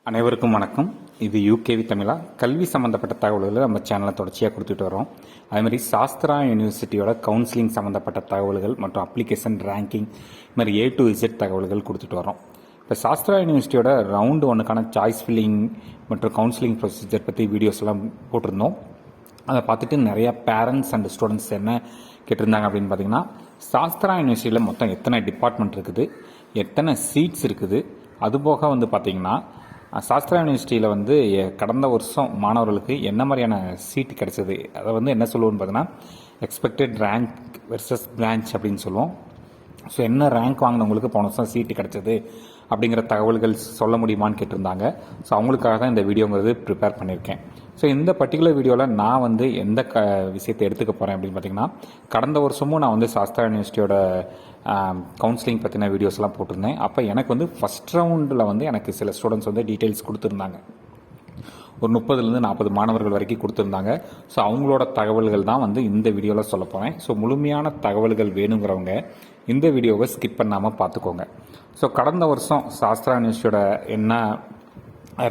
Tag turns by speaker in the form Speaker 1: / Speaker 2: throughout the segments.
Speaker 1: அனைவருக்கும் வணக்கம். இது யூகேவி தமிழா. கல்வி சம்மந்தப்பட்ட தகவல்களை நம்ம சேனலில் தொடர்ச்சியாக கொடுத்துட்டு வரோம். அதுமாதிரி சாஸ்திரா யூனிவர்சிட்டியோட கவுன்சிலிங் சம்மந்தப்பட்ட தகவல்கள் மற்றும் அப்ளிகேஷன் ரேங்கிங் இது மாதிரி A to Z தகவல்கள் கொடுத்துட்டு வரோம். இப்போ சாஸ்திரா யூனிவர்சிட்டியோட ரவுண்டு ஒன்றுக்கான சாய்ஸ் ஃபில்லிங் மற்றும் கவுன்சிலிங் ப்ரொசீஜர் பற்றி வீடியோஸ் எல்லாம் போட்டிருந்தோம். அதை பார்த்துட்டு நிறையா பேரண்ட்ஸ் அண்ட் ஸ்டூடெண்ட்ஸ் என்ன கேட்டிருந்தாங்க அப்படின்னு பார்த்தீங்கன்னா, சாஸ்திரா யூனிவர்சிட்டியில் மொத்தம் எத்தனை டிபார்ட்மெண்ட் இருக்குது, எத்தனை சீட்ஸ் இருக்குது, அதுபோக வந்து பார்த்திங்கன்னா சாஸ்திரா யூனிவர்சிட்டியில் கடந்த வருஷம் மாணவர்களுக்கு என்ன மாதிரியான சீட்டு கிடைச்சது, அதை என்ன சொல்லுவோம்னு பார்த்தீங்கன்னா எக்ஸ்பெக்டட் ரேங்க் வெர்சஸ் பிரான்ச் அப்படின்னு சொல்லுவோம். ஸோ என்ன ரேங்க் வாங்கினவங்களுக்கு போன வருஷம் சீட்டு கிடைச்சது அப்படிங்கிற தகவல்கள் சொல்ல முடியுமான்னு கேட்டிருந்தாங்க. ஸோ அவங்களுக்காக தான் இந்த வீடியோங்கிறது ப்ரிப்பேர் பண்ணியிருக்கேன். ஸோ இந்த பர்டிகுலர் வீடியோவில் நான் எந்த விஷயத்தை எடுத்துக்க போகிறேன் அப்படின்னு பார்த்தீங்கன்னா, கடந்த வருஷமும் நான் சாஸ்திரா யூனிவர்சிட்டியோட கவுன்சிலிங் பற்றின வீடியோஸ்லாம் போட்டிருந்தேன். அப்போ எனக்கு ஃபஸ்ட் ரவுண்டில் எனக்கு சில ஸ்டூடெண்ட்ஸ் டீட்டெயில்ஸ் கொடுத்துருந்தாங்க. ஒரு 30லேருந்து 40 மாணவர்கள் வரைக்கும் கொடுத்துருந்தாங்க. ஸோ அவங்களோட தகவல்கள் தான் இந்த வீடியோவில் சொல்ல போகிறேன். ஸோ முழுமையான தகவல்கள் வேணுங்கிறவங்க இந்த வீடியோவை ஸ்கிப் பண்ணாமல் பார்த்துக்கோங்க. ஸோ கடந்த வருஷம் சாஸ்திரா யூனிவர்சிட்டியோட என்ன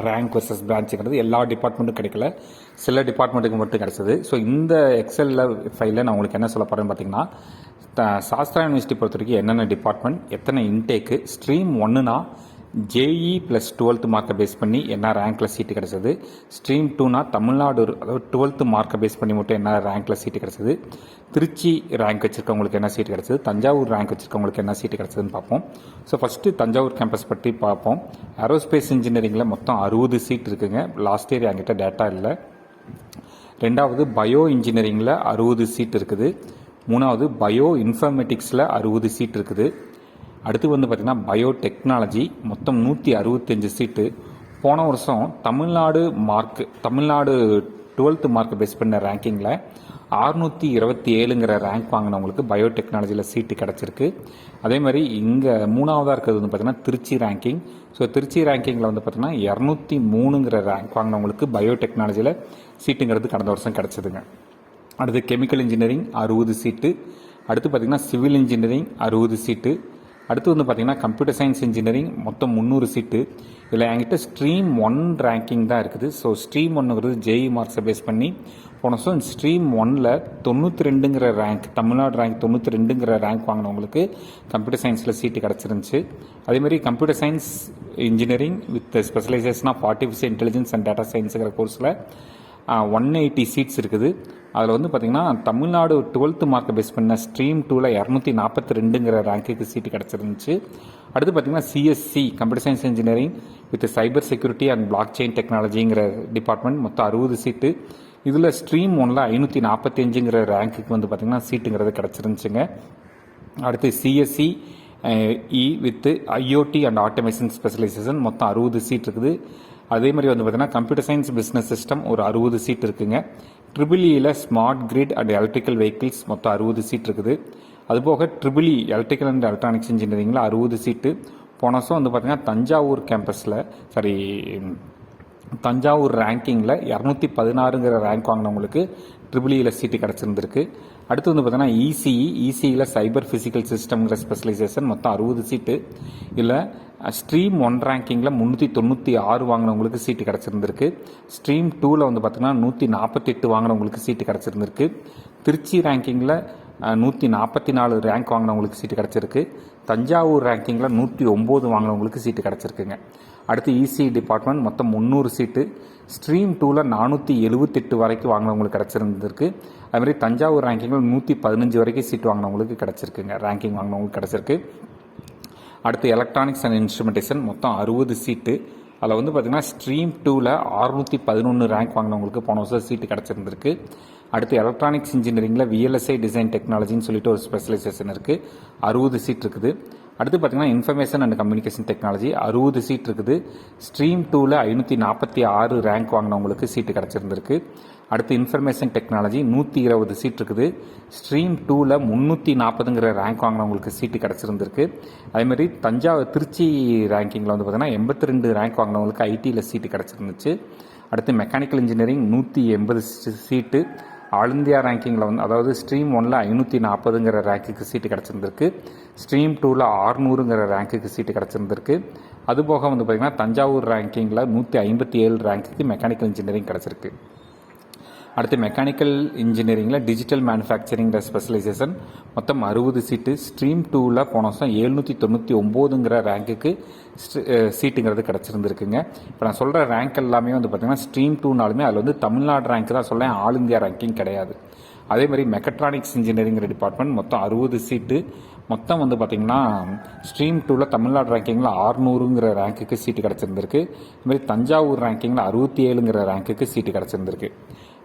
Speaker 1: ரேங்க் வர்சஸ் பிரான்ச்சுங்கிறது எல்லா டிபார்ட்மெண்ட்டும் கிடைக்கல, சில டிபார்ட்மெண்ட்டுக்கு மட்டும் கிடைச்சது. ஸோ இந்த எக்ஸலில் ஃபைலில் நான் உங்களுக்கு என்ன சொல்ல போகிறேன்னு பார்த்தீங்கன்னா, சாஸ்திரா யூனிவர்சிட்டி பொறுத்த வரைக்கும் என்னென்ன டிபார்ட்மெண்ட், எத்தனை இன்டேக்கு, ஸ்ட்ரீம் 1னா ஜேஇ ப்ளஸ் 12th மார்க்கை பேஸ் பண்ணி என்ன ரேங்க்கில் சீட்டு கிடச்சிது, ஸ்ட்ரீம் 2னா தமிழ்நாடு அதாவது 12th மார்க்கை பேஸ் பண்ணி மட்டும் என்ன ரேங்க்கில் சீட்டு கிடச்சிது, திருச்சி ரேங்க் வச்சுருக்கவங்களுக்கு என்ன சீட்டு கிடச்சிது, தஞ்சாவூர் ரேங்க் வச்சுருக்கவங்களுக்கு என்ன சீட்டு கிடச்சிதுன்னு பார்ப்போம். ஸோ ஃபஸ்ட்டு தஞ்சாவூர் கேம்பஸ் பற்றி பார்ப்போம். ஏரோஸ்பேஸ் இன்ஜினியரிங்கில் மொத்தம் 60 சீட் இருக்குங்க. லாஸ்ட் இயர் என்கிட்ட டேட்டா இல்லை. ரெண்டாவது பயோ இன்ஜினியரிங்கில் 60 சீட் இருக்குது. மூணாவது பயோ இன்ஃபர்மேட்டிக்ஸில் 60 சீட் இருக்குது. அடுத்து பார்த்திங்கன்னா பயோ டெக்னாலஜி மொத்தம் 165 சீட்டு. போன வருஷம் தமிழ்நாடு 12th மார்க் பேஸ் பண்ண ரேங்கிங்கில் 627ங்கிற ரேங்க் வாங்கினவங்களுக்கு பயோ டெக்னாலஜியில் சீட்டு கிடச்சிருக்கு. அதே மாதிரி இங்கே மூணாவதாக இருக்கிறது பார்த்திங்கன்னா திருச்சி ரேங்கிங். ஸோ திருச்சி ரேங்கிங்கில் பார்த்திங்கன்னா 203ங்கிற ரேங்க் வாங்கினவங்களுக்கு பயோ டெக்னாலஜியில் சீட்டுங்கிறது கடந்த வருஷம் கிடச்சிதுங்க. அடுத்து கெமிக்கல் இன்ஜினியரிங் 60 சீட்டு. அடுத்து பார்த்திங்கன்னா சிவில் இன்ஜினியரிங் 60 சீட்டு. அடுத்து பார்த்திங்கன்னா கம்ப்யூட்டர் சயின்ஸ் இன்ஜினியரிங் மொத்தம் 300 சீட்டு. இதில் என்கிட்ட ஸ்ட்ரீம் 1 ரேங்கிங் தான் இருக்குது. ஸோ ஸ்ட்ரீம் 1ங்கிறது ஜேஇ மார்க்ஸை பேஸ் பண்ணி போன வருஷம் ஸ்ட்ரீம் 1ல் 92ங்கிற ரேங்க், தமிழ்நாடு ரேங்க் 92ங்கிற ரேங்க் வாங்கினவங்களுக்கு கம்ப்யூட்டர் சயின்ஸில் சீட்டு கிடச்சிருந்துச்சு. அதேமாதிரி computer science engineering with specialisation of artificial intelligence and data சயின்ஸுங்கிற கோர்ஸில் 180 சீட்ஸ் இருக்குது. அதில் பார்த்திங்கன்னா தமிழ்நாடு 12th மார்க்கை பேஸ் பண்ண ஸ்ட்ரீம் 2ல் 242ங்கிற ரேங்க்குக்கு சீட்டு கிடச்சிருந்துச்சு. அடுத்து பார்த்திங்கன்னா CSC computer science engineering with cyber security and blockchain டெக்னாலஜிங்கிற டிபார்ட்மெண்ட் மொத்தம் 60 சீட்டு. இதில் ஸ்ட்ரீம் 1ல் 545ங்கிற ரேங்க்குக்கு பார்த்திங்கன்னா சீட்டுங்கிறது கிடச்சிருந்துச்சுங்க. அடுத்து CSE with IoT and automation specialization மொத்தம் 60 சீட் இருக்குது. அதே மாதிரி பார்த்தீங்கன்னா கம்ப்யூட்டர் சயின்ஸ் பிஸ்னஸ் சிஸ்டம் ஒரு 60 சீட் இருக்குங்க. ட்ரிபிள்இயில் smart grid and electrical vehicles மொத்தம் 60 சீட் இருக்குது. அதுபோக ட்ரிபிள்இ எலக்ட்ரிக்கல் அண்ட் எலக்ட்ரானிக்ஸ் இன்ஜினியரிங்கில் 60 சீட்டு. போன வருஷம் பார்த்தீங்கன்னா தஞ்சாவூர் ரேங்கிங்கில் 216ங்கிற ரேங்க் வாங்கினவங்களுக்கு ட்ரிபிள்இயில் சீட்டு கிடச்சிருந்துருக்கு. அடுத்து பார்த்தீங்கன்னா இசிஇயில் சைபர் ஃபிசிக்கல் சிஸ்டம்ங்கிற ஸ்பெஷலைசேஷன் மொத்தம் 60 சீட்டு. இல்லை ஸ்ட்ரீம் 1 ரேங்கிங்கில் 396 வாங்கினவங்களுக்கு சீட்டு கிடச்சிருந்துருக்கு. ஸ்ட்ரீம் 2ல் பார்த்தீங்கன்னா 148 வாங்கினவங்களுக்கு சீட்டு கிடச்சிருந்துருக்கு. திருச்சி ரேங்கிங்கில் 144 ரேங்க் வாங்கினவங்களுக்கு சீட்டு கிடச்சிருக்கு. தஞ்சாவூர் ரேங்கிங்கில் 109 வாங்கினவங்களுக்கு சீட்டு கிடச்சிருக்குங்க. அடுத்து இசி டிபார்ட்மெண்ட் மொத்தம் 300 சீட்டு. ஸ்ட்ரீம் 2ல் 478 வரைக்கும் வாங்கினவங்களுக்கு கிடச்சிருந்துருக்கு. அதுமாதிரி தஞ்சாவூர் ரேங்கிங்கில் 115 வரைக்கும் சீட்டு வாங்கினவங்களுக்கு கிடச்சிருக்குங்க, ரேங்கிங் வாங்கினவங்களுக்கு கிடச்சிருக்கு. அடுத்து எலக்ட்ரானிக்ஸ் அண்ட் இன்ஸ்ட்ருமெண்டேஷன் மொத்தம் 60 சீட்டு. அதில் பார்த்திங்கன்னா ஸ்ட்ரீம் 2ல் 611 ரேங்க் வாங்கினவங்களுக்கு போன வருஷம் சீட்டு கிடச்சிருந்துருக்கு. அடுத்து எலக்ட்ரானிக்ஸ் இன்ஜினியரிங்கில் விஎல்எஸ்ஐ டிசைன் டெக்னாலஜின்னு சொல்லிட்டு ஒரு ஸ்பெஷலைசேஷன் இருக்குது, 60 சீட் இருக்குது. அடுத்து பார்த்திங்கன்னா information and communication technology 60 seat இருக்குது. ஸ்ட்ரீம் 2ல் 546 ரேங்க் வாங்கினவங்களுக்கு சீட்டு கிடச்சிருந்துருக்கு. அடுத்து இன்ஃபர்மேஷன் டெக்னாலஜி 120 சீட் இருக்குது. ஸ்ட்ரீம் 2ல் 340ங்கிற ரேங்க் வாங்கினவங்களுக்கு சீட்டு கிடச்சிருந்துருக்கு. அதேமாதிரி திருச்சி ரேங்கிங்கில் பார்த்திங்கன்னா 82 ரேங்க் வாங்கினவங்களுக்கு ஐடியில் சீட்டு கிடச்சிருந்துச்சு. அடுத்து மெக்கானிக்கல் இன்ஜினியரிங் 180 சீட்டு. ஆல் இந்தியா ரேங்கிங்கில் அதாவது ஸ்ட்ரீம் 1ல் 540ங்கிற ரேங்க்குக்கு சீட்டு கிடச்சிருந்துருக்கு. ஸ்ட்ரீம் 2ல் 600ங்கிற ரேங்க்குக்கு சீட்டு கிடச்சிருந்துருக்கு. அதுபோக வந்து பார்த்திங்கன்னா தஞ்சாவூர் ரேங்கிங்கில் 157 ரேங்க்குக்கு மெக்கானிக்கல் இன்ஜினியரிங் கிடச்சிருக்கு. அடுத்து மெக்கானிக்கல் இன்ஜினியரிங்கில் டிஜிட்டல் மேனுஃபேக்சரிங்கிற ஸ்பெஷலைசேஷன் மொத்தம் 60 சீட்டு. ஸ்ட்ரீம் 2ல் போன வருஷம் 799ங்கிற ரேங்க்குக்கு சீட்டுங்கிறது கிடச்சிருந்துருக்குங்க. இப்போ நான் சொல்கிற ரேங்க் எல்லாமே வந்து பார்த்திங்கன்னா ஸ்ட்ரீம் 2நாலுமே அதில் வந்து தமிழ்நாடு ரேங்க் தான் சொல்லேன், ஆல் இந்தியா ரேங்கிங் கிடையாது. அதே மாதிரி மெக்கட்ரானிக்ஸ் இன்ஜினியரிங்கிற டிபார்ட்மெண்ட் மொத்தம் 60 சீட்டு. மொத்தம் வந்து பார்த்திங்கன்னா ஸ்ட்ரீம் 2ல் தமிழ்நாடு ரேங்கிங்கில் 600ங்கிற ரேங்க்குக்கு சீட்டு கிடச்சிருந்துருக்கு. இதுமாதிரி தஞ்சாவூர் ரேங்கிங்கில் 67ங்கிற ரேங்க்குக்கு சீட்டு கிடச்சிருந்துருக்கு.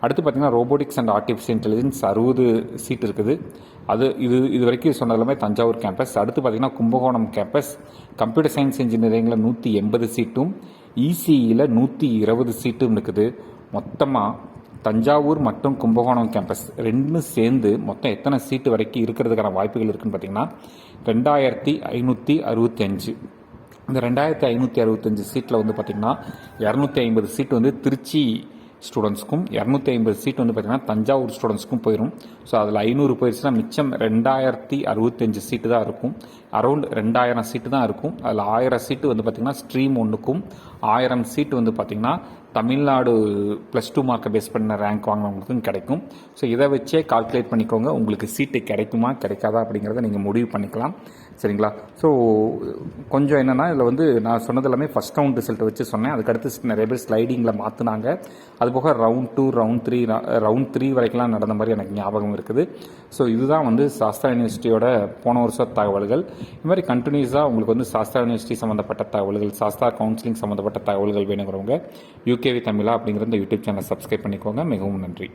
Speaker 1: அடுத்து பார்த்திங்கன்னா robotics and artificial intelligence 60 seat இருக்குது. இது வரைக்கும் சொன்னதுலாமே தஞ்சாவூர் கேம்பஸ். அடுத்து பார்த்திங்கன்னா கும்பகோணம் கேம்பஸ். கம்ப்யூட்டர் சயின்ஸ் இன்ஜினியரிங்கில் 180 சீட்டும் இசிஇயில் 120 சீட்டும் இருக்குது. மொத்தமாக தஞ்சாவூர் மற்றும் கும்பகோணம் கேம்பஸ் ரெண்டும் சேர்ந்து மொத்தம் எத்தனை சீட்டு வரைக்கும் இருக்கிறதுக்கான வாய்ப்புகள் இருக்குதுன்னு பார்த்தீங்கன்னா 2565. இந்த 2565 சீட்டில் வந்து பார்த்திங்கன்னா 250 சீட்டு வந்து திருச்சி ஸ்டூடெண்ட்ஸ்க்கும் 250 சீட் வந்து பார்த்திங்கன்னா தஞ்சாவூர் ஸ்டூடெண்ட்ஸ்க்கும் போயிடும். ஸோ அதில் 500 போயிடுச்சுன்னா மிச்சம் 2065 சீட்டு தான் இருக்கும். அரௌண்ட் 2000 சீட்டு தான் இருக்கும். அதில் 1000 சீட்டு வந்து பார்த்திங்கன்னா ஸ்ட்ரீம் 1க்கும் 1000 சீட்டு வந்து பார்த்திங்கன்னா தமிழ்நாடு +2 மார்க்கை பேஸ் பண்ண ரேங்க் வாங்கினவங்களுக்கும் கிடைக்கும். ஸோ இதை வச்சே கால்குலேட் பண்ணிக்கோங்க, உங்களுக்கு சீட்டு கிடைக்குமா கிடைக்காதா அப்படிங்கிறத நீங்கள் முடிவு பண்ணிக்கலாம். சரிங்களா? ஸோ கொஞ்சம் என்னென்னா இதில் வந்து நான் சொன்னது எல்லாமே ஃபஸ்ட் ரவுண்ட் ரிசல்ட்டை வச்சு சொன்னேன். அதுக்கடுத்து நிறைய பேர் ஸ்லைடிங்கில் மாற்றினாங்க. அதுபோக ரவுண்ட் 2 ரவுண்ட் 3 வரைக்கும்லாம் நடந்த மாதிரி எனக்கு ஞாபகம் இருக்குது. ஸோ இதுதான் வந்து சாஸ்திரா யூனிவர்சிட்டியோட போன வருஷ தகவல்கள். இது மாதிரி கண்டினியூஸாக உங்களுக்கு வந்து சாஸ்திரா யூனிவர்சிட்டி சம்மந்தப்பட்ட தகவல்கள், சாஸ்திரா கவுன்சிலிங் சம்மந்தப்பட்ட தகவல்கள் வேணுங்கிறவங்க யூகேவி தமிழா அப்படிங்கிற இந்த யூடியூப் சேனலை சப்ஸ்கிரைப் பண்ணிக்கோங்க. மிகவும் நன்றி.